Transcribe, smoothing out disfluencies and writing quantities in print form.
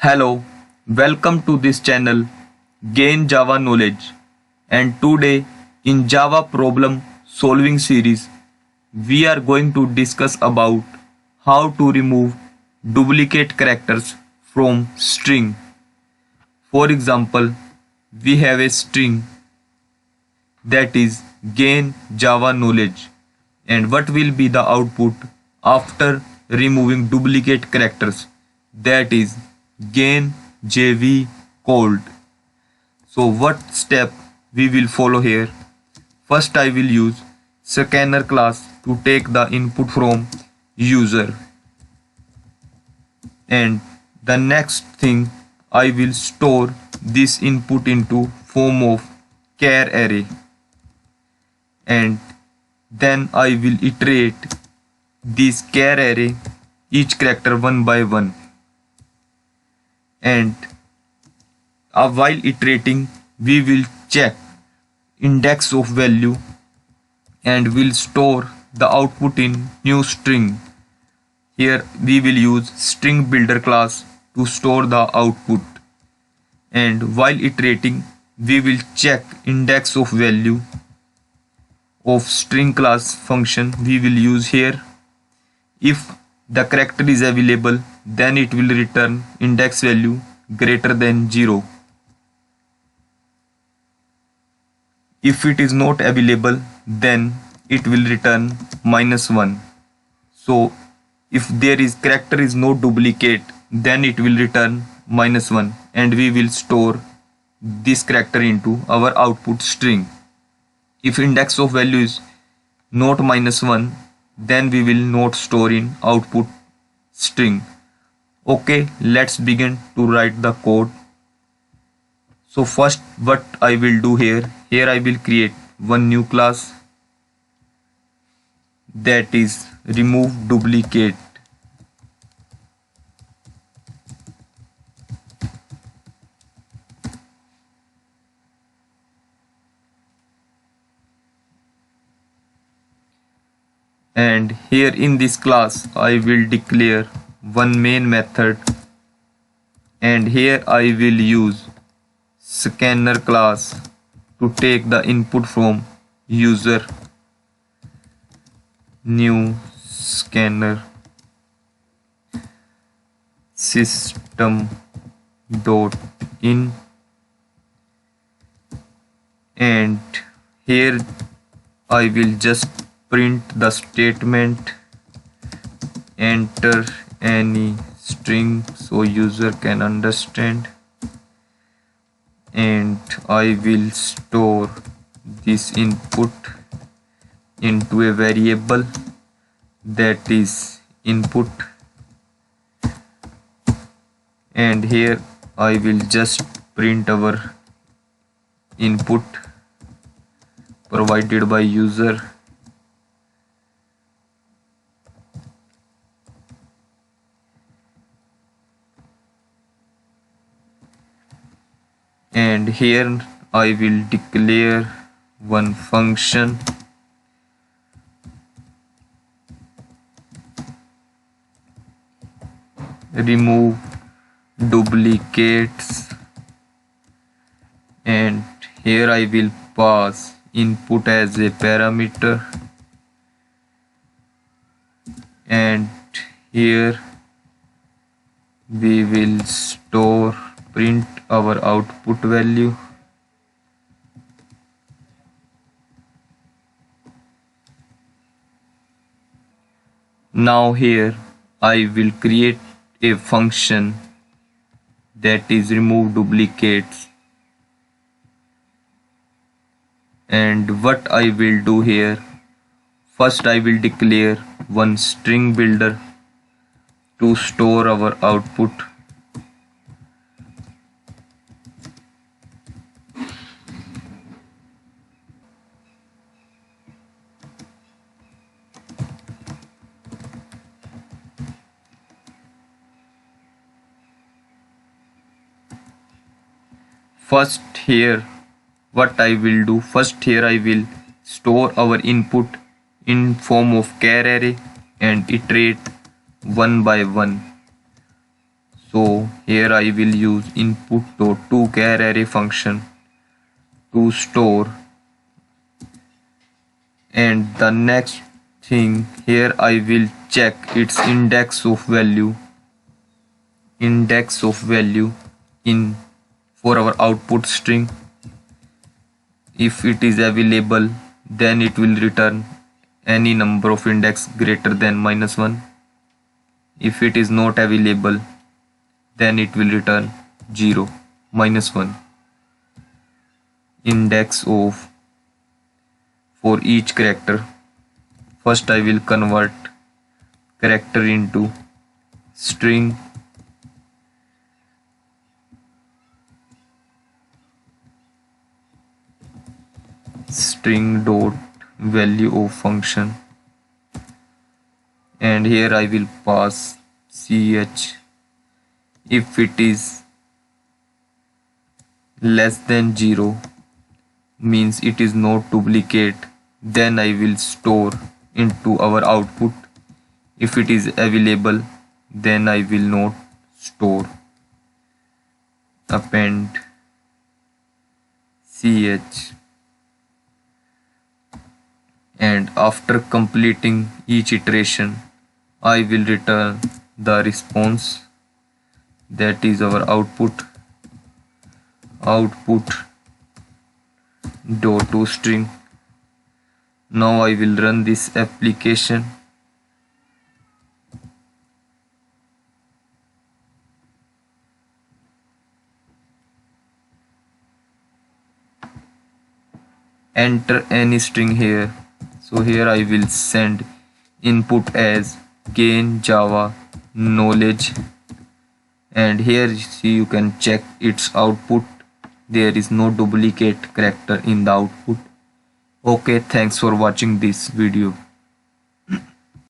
Hello, welcome to this channel Gain Java Knowledge, and today in Java problem solving series we are going to discuss about how to remove duplicate characters from string. For example, we have a string that is Gain Java Knowledge, and what will be the output after removing duplicate characters, that is gain JV called. So what step we will follow here? First I will use scanner class to take the input from user, and the next thing I will store this input into form of char array, and then I will iterate this char array each character one by one, and while iterating we will check index of value and will store the output in new string. Here we will use string builder class to store the output, and while iterating we will check index of value of string class function we will use here. If the character is available, then it will return index value greater than 0. If it is not available, then it will return -1. So if there is character is no duplicate, then it will return -1, and we will store this character into our output string. If index of value is not -1, then we will not store in output string. Okay, let's begin to write the code. So first what I will do here I will create one new class, that is remove duplicate. And here in this class I will declare one main method, and here I will use scanner class to take the input from user. New scanner system dot in, and here I will just print the statement enter any string so user can understand, and I will store this input into a variable that is input, and here I will just print our input provided by user. And here I will declare one function remove duplicates, and here I will pass input as a parameter, and here we will store print our output value. Now here I will create a function that is remove duplicates, and what I will do here, first I will declare one string builder to store our output, first here what I will do, first here I will store our input in form of char array and iterate one by one. So Here I will use input.toChar array function to store, and the next thing here I will check its index of value in for our output string. If it is available, then it will return any number of index greater than -1. If it is not available, then it will return 0, -1. Index of for each character. First I will convert character into string, dot value of function, and here I will pass ch. If it is less than 0, means it is not duplicate, then I will store into our output. If it is available, then I will not store. Append ch, and after completing each iteration, I will return the response, that is our output dot toString. Now I will run this application. Enter any string here. So here I will send input as gain java knowledge, and here you can check its output. There is no duplicate character in the output. Okay, thanks for watching this video.